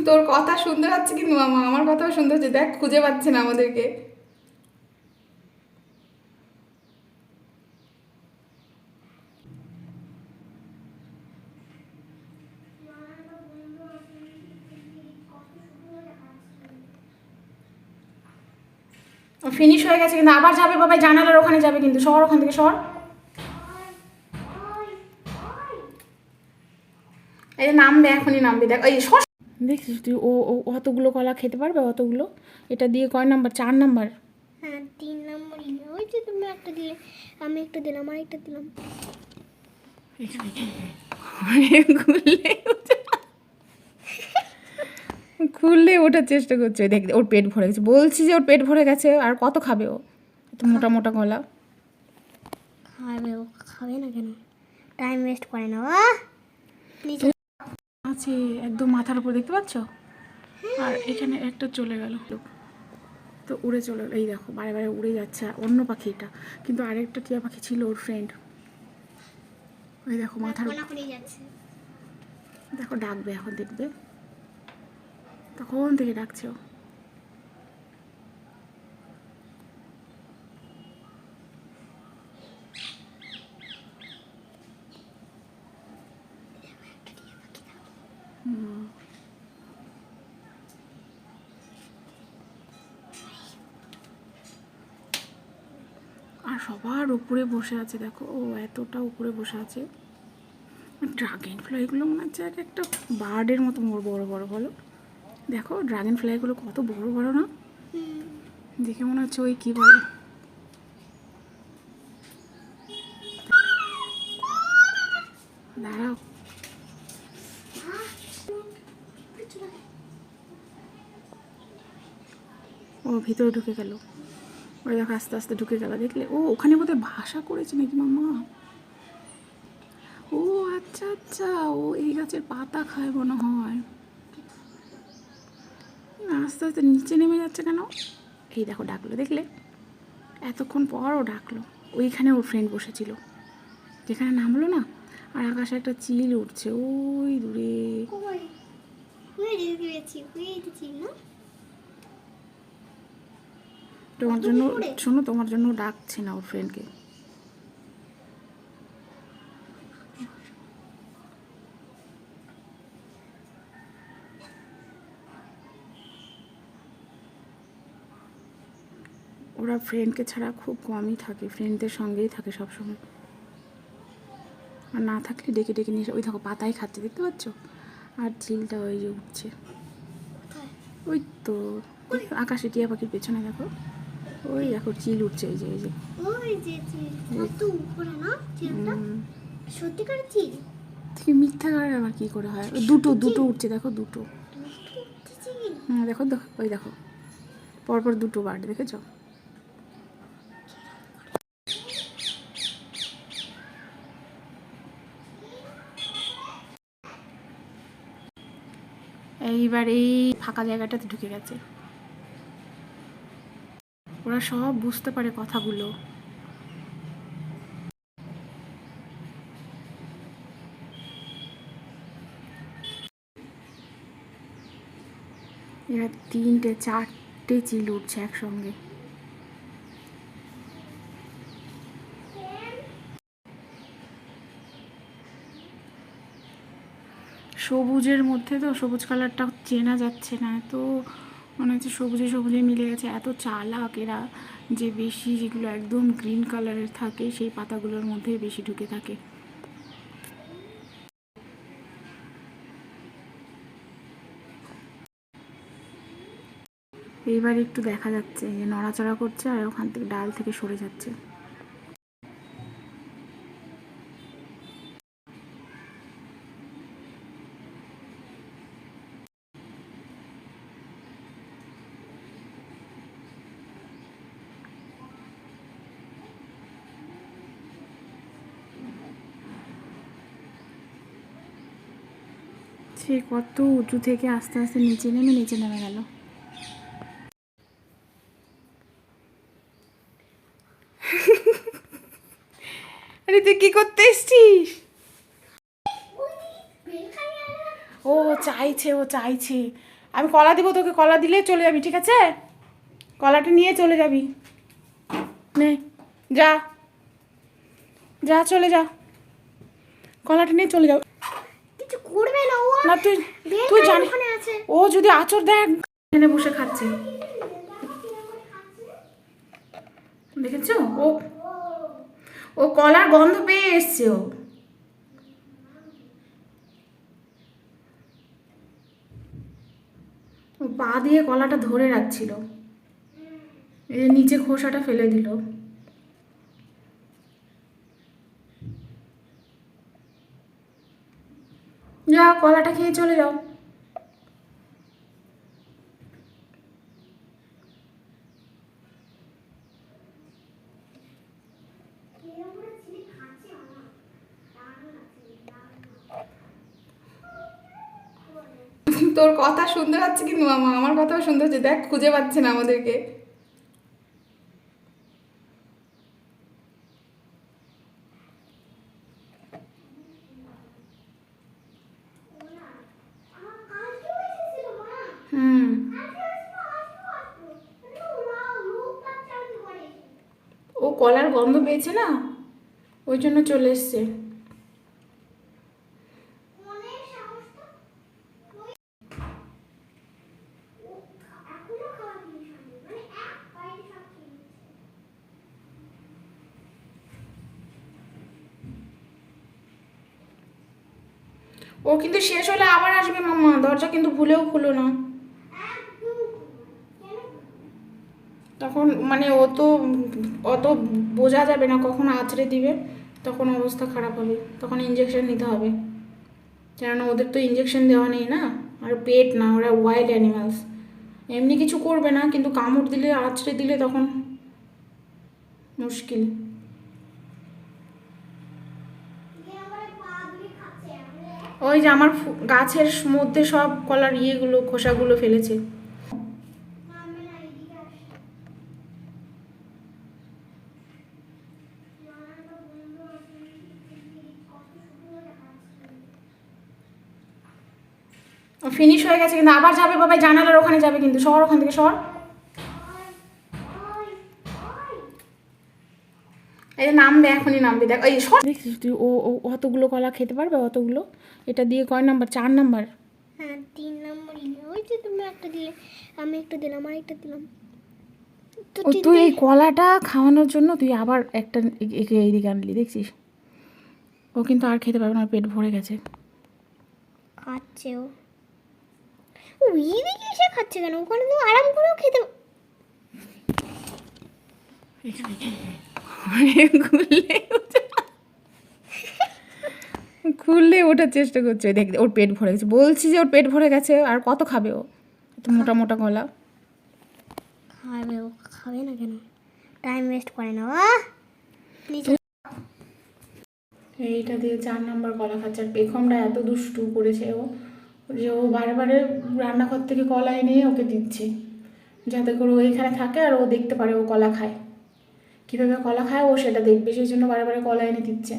তোর কথা শুনতে পাচ্ছি কিন্তু মামা, আমার কথাও শুনতে হচ্ছে, দেখ খুঁজে পাচ্ছে না আমাদেরকে। ফিনিশ হয়ে গেছে কিন্তু আবার যাবে বাবা, জানালার ওখানে যাবে কিন্তু, শহর ওখান থেকে শহর। এই যে নামবে, এখনই নামবে, দেখ এই শস। দেখছিস তুই ও ও অতগুলো কলা খেতে পারবে? অতগুলো? এটা দিয়ে কয় নাম্বার? 4 নাম্বার। হ্যাঁ 3 নম্বর। ওই যে তুমি একটা দিলে, আমি একটা দিলাম, আর একটা দিলাম। খুললে ওঠার চেষ্টা করছে, দেখ ওর পেট ভরে গেছে, বলছি যে ওর পেট ভরে গেছে, আর কত খাবে ও? এত মোটা মোটা কলা খাবে ও, খাবে না কেন? টাইম ওয়েস্ট করে না নিচে আছে একদম মাথার উপর, দেখতে পাচ্ছ? আর এখানে একটা চলে গেল, তো উড়ে চলে গেল। এই দেখো বারে বারে উড়ে যাচ্ছে, অন্য পাখি এটা, কিন্তু আরেকটা টিয়া পাখি ছিল ওর ফ্রেন্ড। ওই দেখো মাথার উপর, যাচ্ছে। দেখো ডাকবে এখন, দেখবে তখন থেকে ডাকছে ও। আর সবার উপরে বসে আছে, দেখো ও এতটা উপরে বসে আছে। ড্রাগন ফ্লাইগুলো মনে হচ্ছে এক একটা বার্ডের মতো বড় বড়, বলো দেখো ড্রাগন ফ্লাইগুলো কত বড় বড় না, দেখে মনে হচ্ছে ওই কি বলে, দাঁড়াও। ও ভিতরে ঢুকে গেল, ওই দেখো আস্তে আস্তে ঢুকে গেল, দেখলে ও ওখানে বোধহয় ভাষা করেছে নাকি মাম্মা। ও আচ্ছা আচ্ছা, ও এই গাছের পাতা খায় মনে হয়। আস্তে আস্তে নিচে নেমে যাচ্ছে কেন? এই দেখো ডাকলো, দেখলে এতক্ষণ পর ও ডাকলো। ওইখানে ওর ফ্রেন্ড বসেছিল, যেখানে নামলো না, আর আকাশে একটা চিল উঠছে ওই দূরে। তোমার জন্য শোনো, তোমার জন্য ডাকছে না ওর ফ্রেন্ডকে। ওরা ফ্রেন্ডকে ছাড়া খুব কমই থাকে, ফ্রেন্ডদের সঙ্গেই থাকে সবসময়, আর না থাকলে ডেকে ডেকে নিয়ে ওই দেখো পাতায় খাচ্ছে, দেখতে পাচ্ছ? আর চিলটা ওই যে উঠছে, ওই তো আকাশে টিয়া পাখির পেছনে দেখো, ওই দেখো চিল উঠছে, এই যে এই যে সত্যিকার চিল। ঠিক মিথ্যা করে আবার কি করে হয়? ওই দুটো দুটো উঠছে, দেখো দুটো। হ্যাঁ দেখো দেখো, ওই দেখো পরপর দুটো বার্ড, দেখেছ? এইবার এই ফাঁকা জায়গাটাতে ঢুকে গেছে, ওরা সব বুঝতে পারে কথাগুলো। এবার 3টে 4টে চিল উঠছে একসঙ্গে। সবুজের মধ্যে তো সবুজ কালারটা চেনা যাচ্ছে না, তো মনে হচ্ছে সবুজে সবুজে মিলে গেছে। এত চালাক এরা, যে বেশি যেগুলো একদম গ্রিন কালারের থাকে সেই পাতাগুলোর মধ্যে বেশি ঢুকে থাকে। এইবার একটু দেখা যাচ্ছে যে নড়াচড়া করছে, আর ওখান থেকে ডাল থেকে সরে যাচ্ছে। সে কত উঁচু থেকে আস্তে আস্তে নিচে নেমে গেল। আরে তুই কি করতে এসছিস? ও চাইছে, ও চাইছে। আমি কলা দিব তোকে, কলা দিলে চলে যাবি, ঠিক আছে? কলাটা নিয়ে চলে যাবি। নে, যা যা, চলে যা, কলাটা নিয়ে চলে যাও। কিছু করবে না ও। না তুই, তুই জানি ওখানে আছে। ও যদি আচর দেয়, এখানে বসে খাচ্ছে, দেখেছো? ও ও কলার গন্ধ পেয়ে এসছে ও। ও পা দিয়ে কলাটা ধরে রাখছিল, এই যে নিচে খোসাটা ফেলে দিল। যাও, কলাটা খেয়ে চলে যাও। তোর কথা শুনতে পাচ্ছে কিন্তু মামা, আমার কথাও শুনতে হচ্ছে, দেখ খুঁজে পাচ্ছে না আমাদেরকে। হুম, ও কলার গন্ধ পেয়েছে না, ওই জন্য চলে এসছে। ও কিন্তু শেষ হলে আবার আসবে মাম্মা, দরজা কিন্তু ভুলেও খুলো না। তখন মানে ও তো অত বোঝা যাবে না কখন আছড়ে দিবে, তখন অবস্থা খারাপ হবে, তখন ইঞ্জেকশন নিতে হবে। কেননা ওদের তো ইঞ্জেকশন দেওয়া নেই না, আর পেট না, ওরা ওয়াইল্ড অ্যানিমালস। এমনি কিছু করবে না, কিন্তু কামড় দিলে, আছড়ে দিলে তখন মুশকিল। ওই যে আমার গাছের মধ্যে সব কলার ইয়েগুলো, খোসাগুলো ফেলেছে। ফিনিশ হয়ে গেছে কিন্তু আবার যাবে বাবা, জানালার ওখানে যাবে কিন্তু, শহর ওখান থেকে, শহর। এই যে নামবে, এখনই নামবে, দেখ এই শহর। দেখছিস তুই, ও ও অতগুলো কলা খেতে পারবে? অতগুলো? এটা দিয়ে কয় নাম্বার? 4 নাম্বার। হ্যাঁ 3 নম্বরই। ওই যে তুমি একটা দিলে, আমি একটা দিলাম, আর একটা দিলাম। তো ও তুই এই কলাটা খাওয়ানোর জন্য তুই আবার একটা একে এইদিকে আনলি, দেখছিস? ও কিন্তু আর খেতে পারবে না, ওর পেট ভরে গেছে। খাচ্ছে ও। ও এইদিকে এসে খাচ্ছে কেন? ওখানে তো আরাম করেও খেতে। খুললে ওঠার চেষ্টা করছে, দেখ ওর পেট ভরে গেছে, বলছি যে ওর পেট ভরে গেছে, আর কত খাবে ও? এত মোটা মোটা গলা। খাবে ও, খাবে না কেন? টাইম ওয়েস্ট করে না ও। এইটা দিয়ে 4 নাম্বার কলা খাচ্ছে, আর পেখমটা এত দুষ্টু করেছে ও, যে ও বারে বারে রান্নাঘর থেকে কলা এনে ওকে দিচ্ছে, যাতে করে ও এখানে থাকে আর ও দেখতে পারে ও কলা খায়, কীভাবে কলা খায় ও সেটা দেখবে, সেই জন্য বারে বারে কলা এনে দিচ্ছে।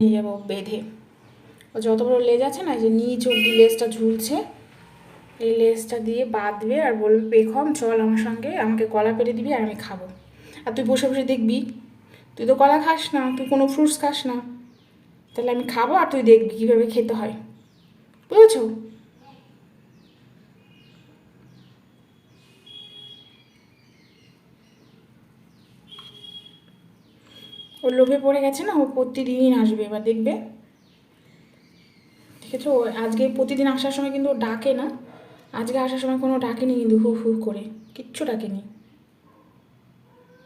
নিয়ে যাবো বেঁধে, ও যত বড় লেজ আছে না, যে নিচ অব্দি লেজটা ঝুলছে, এই লেজটা দিয়ে বাঁধবে আর বলবে পেখম চল আমার সঙ্গে, আমাকে কলা পেড়ে দিবি আর আমি খাবো। আর তুই বসে বসে দেখবি, তুই তো কলা খাস না, তুই কোনো ফ্রুটস খাস না, তাহলে আমি খাবো আর তুই দেখবি কীভাবে খেতে হয়, বুঝেছো? ও লোভে পড়ে গেছে না, ও প্রতিদিন আসবে, এবার দেখবে। দেখেছো, ও আজকে প্রতিদিন আসার সময় কিন্তু ও ডাকে না, আজকে আসার সময় কোনো ডাকেনি কিন্তু, হু হু করে কিচ্ছু ডাকেনি,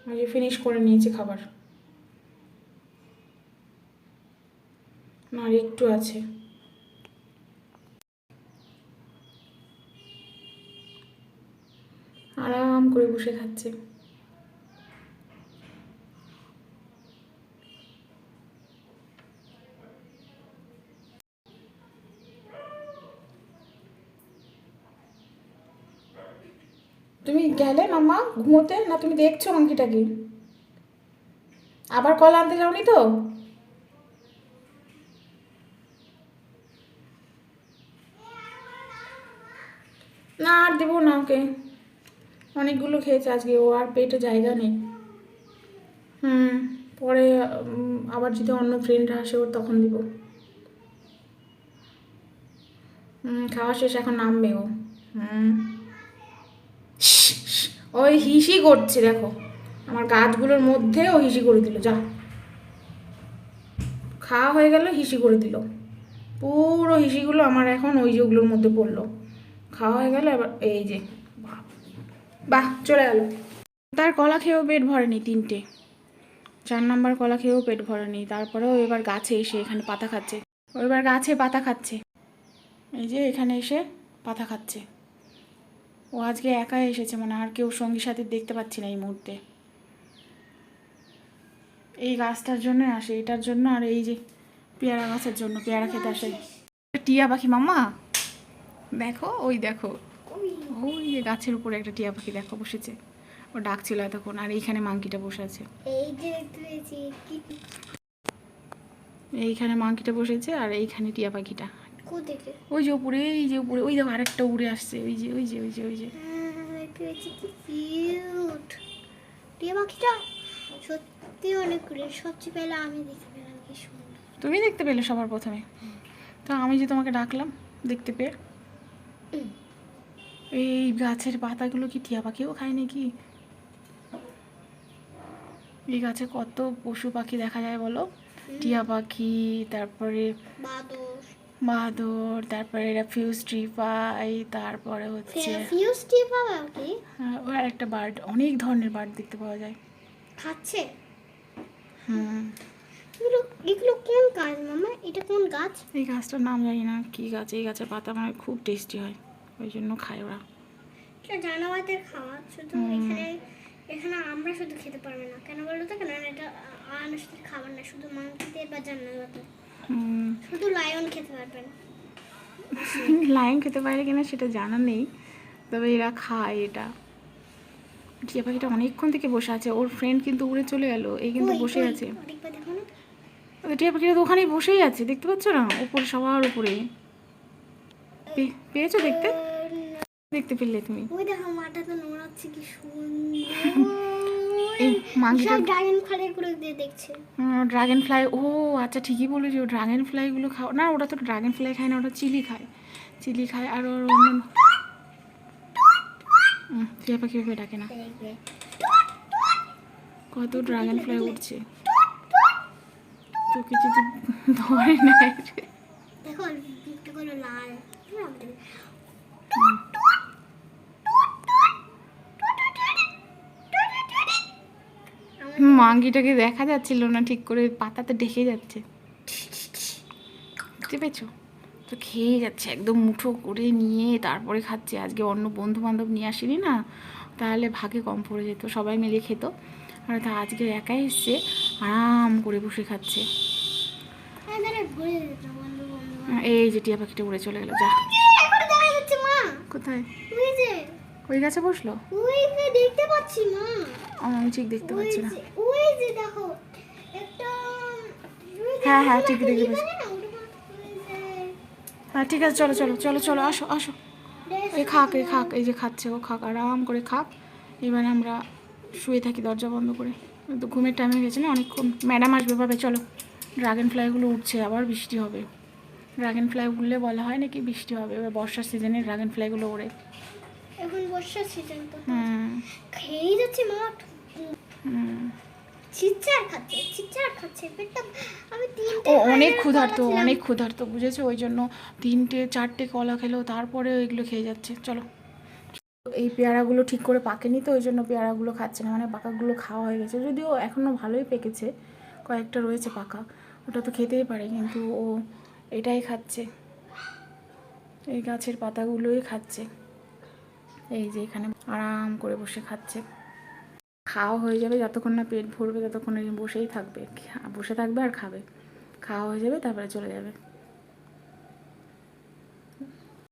আজকে ফিনিশ করে নিয়েছে খাবার, না আর একটু আছে। আরাম করে বসে খাচ্ছে। তুমি গেলে মাম্মা ঘুমোতে, না তুমি দেখছো মাংকিটাকে? আবার কলা আনতে যাওনি তো? না আর দেবো না ওকে, অনেকগুলো খেয়েছে আজকে, ও আর পেটে জায়গা নেই। পরে আবার যদি অন্য ফ্রেন্ডরা আসে ওর তখন দিব। খাওয়া শেষ, এখন নামবে ও। ওই হিসি করছে দেখো, আমার গাছগুলোর মধ্যে ও হিসি করে দিল, যা খাওয়া হয়ে গেল হিসি করে দিল, পুরো হিসিগুলো আমার এখন ওই যে ওগুলোর মধ্যে পড়লো। খাওয়া হয়ে গেল এবার এই যে, বাহ চলে গেল। তার কলা খেয়েও পেট ভরেনি, 3টে 4 নাম্বার কলা খেয়েও পেট ভরেনি, তারপরেও এবার গাছে এসে এখানে পাতা খাচ্ছে। ও এবার গাছে পাতা খাচ্ছে, এই যে এখানে এসে পাতা খাচ্ছে। ও আজকে একাই এসেছে, মানে আর কেউ সঙ্গী সাথে দেখতে পাচ্ছি না এই মুহূর্তে। এই গাছটার জন্য আসে, এটার জন্য, আর এই যে পেয়ারা গাছের জন্য, পেয়ারা খেতে আসে। টিয়া পাখি মাম্মা দেখো, ওই দেখো, ওই যে গাছের উপরে একটা টিয়া পাখি দেখো বসেছে, ও ডাকছিল এতক্ষণ। আর এইখানে মাংকিটা বসে আছে, এই যে দেখতে পেয়েছি কি এইখানে মাংকিটা বসেছে, আর এইখানে টিয়া পাখিটা কোথেকে? ওই যে উপরে, এই যে উপরে, ওই দেখো আরেকটা উড়ে আসছে, ওই যে ওই যে ওই যে ওই যে দেখতে পেয়েছি কি কিউট টিয়া পাখিটা, সত্যি অনেক কিউট। সবচেয়ে পেলে আমি দেখতে পেলাম কি সুন্দর। তুমি দেখতে পেলে সবার প্রথমে, তো আমি যে তোমাকে ডাকলাম দেখতে পেয়ে। এই গাছের পাতাগুলো কি টিয়া পাখিও খায় নাকি? এই গাছে কত পশু পাখি দেখা যায় বলো, টিয়া পাখি, তারপরে বাদর, বাঁদর, তারপরে এরা ফিউজ ট্রি পাই, তারপরে হচ্ছে ফিউজ টিয়া পাওয়া কি ওর একটা বার্ড, অনেক ধরনের বার্ড দেখতে পাওয়া যায়। খাচ্ছে? হুম, এগুলো এগুলো কোন গাছ মামা? এটা কোন গাছ? এই গাছটার নাম জানি না কি গাছ, এই গাছের পাতা মানে খুব টেস্টি হয়, ওই জন্য খায় ওরা। এটা জানোয়ারদের খাওয়া, শুধু এখানে এখানে আমরা শুধু খেতে পারবো না, কেন বলো তো? কেন এটা আনুষ্ঠানিক খাবার না, শুধু মাংসদের বা জানোয়ারদের, শুধু লায়ন খেতে পারবেন। লাইন খেতে পারে কিনা সেটা জানা নেই, তবে এরা খায় এটা। টিয়া পাখিটা অনেকক্ষণ থেকে বসে আছে, ওর ফ্রেন্ড কিন্তু উড়ে চলে গেল, এই কিন্তু বসে আছে। আরেকবার দেখো না। টিয়া পাখিটা তো ওখানেই বসেই আছে, দেখতে পাচ্ছ না? উপরে, সবার উপরে। পেয়েছো দেখতে? দেখতে পেলে তুমি? ওই দেখো মাথাটা নোড়াচ্ছে কি সুন্দর। এই মাংকিটা ড্রাগন ফ্লাইগুলো দিয়ে দেখছে। ড্রাগন ফ্লাই, ও আচ্ছা ঠিকই বলেছি, ও ড্রাগন ফ্লাইগুলো খাও না, ওটা তো ড্রাগন ফ্লাই খায় না, ওটা চিলি খায়, চিলি খায়। আর ওর অন্য টিয়া পাখি ভেবে ডাকে না, কত ড্রাগন ফ্লাই উঠছে, তোকে যদি ধরে নেয়। দেখো মুখটা কোনো লাল। মাঙ্গিটাকে দেখা যাচ্ছিল না ঠিক করে, পাতাতে ঢেকে যাচ্ছে, বুঝতে পেরেছো? তো খেয়ে যাচ্ছে একদম মুঠো করে নিয়ে, তারপরে খাচ্ছে। আজকে অন্য বন্ধু বান্ধব নিয়ে আসেনি না, তাহলে ভাগে কম পড়ে যেত, সবাই মিলে খেত। আর তা আজকে একাই এসছে, আরাম করে বসে খাচ্ছে। এই যে টিয়া পাখিটা উড়ে চলে গেল, যা। কোথায়? ওই গাছে বসলো? দেখতে পাচ্ছি মা, আমি ঠিক দেখতে পাচ্ছি না। ওই যে দেখো একটা, হ্যাঁ হ্যাঁ ঠিক দেখতে পাচ্ছি। হ্যাঁ ঠিক আছে, চলো চলো চলো চলো, আসো আসো। এই খাক, এই খাক, এই যে খাচ্ছে ও, খাক, আরাম করে খাক। এবার আমরা শুয়ে থাকি দরজা বন্ধ করে, তো ঘুমের টাইম হয়ে গেছে না অনেকক্ষণ। ম্যাডাম আসবে ভাবে, চলো। ড্রাগন ফ্লাইগুলো উঠছে, আবার বৃষ্টি হবে। ড্রাগন ফ্লাই উঠলে বলা হয় নাকি বৃষ্টি হবে, এবার বর্ষার সিজনে ড্রাগন ফ্লাইগুলো ওড়ে। এখন বর্ষার সিজন তো খেয়ে যাচ্ছে মাঠ। চিৎচার খাচ্ছে পেটটা। আমি ও অনেক ক্ষুধার্ত, অনেক ক্ষুধার্ত, বুঝেছো? ওই জন্য 3টে 4টে কলা খেলো, তারপরে ওইগুলো খেয়ে যাচ্ছে। চলো, এই পেয়ারাগুলো ঠিক করে পাকেনি তো, ওই জন্য পেয়ারাগুলো খাচ্ছে না, মানে পাকাগুলো খাওয়া হয়ে গেছে, যদিও এখনও ভালোই পেকেছে, কয়েকটা রয়েছে পাকা, ওটা তো খেতেই পারে, কিন্তু ও এটাই খাচ্ছে, এই গাছের পাতাগুলোই খাচ্ছে। এই যে এখানে আরাম করে বসে খাচ্ছে। খাওয়া হয়ে যাবে, যতক্ষণ না পেট ভরবে ততক্ষণ বসেই থাকবে, বসে থাকবে আর খাবে। খাওয়া হয়ে যাবে তারপরে চলে যাবে।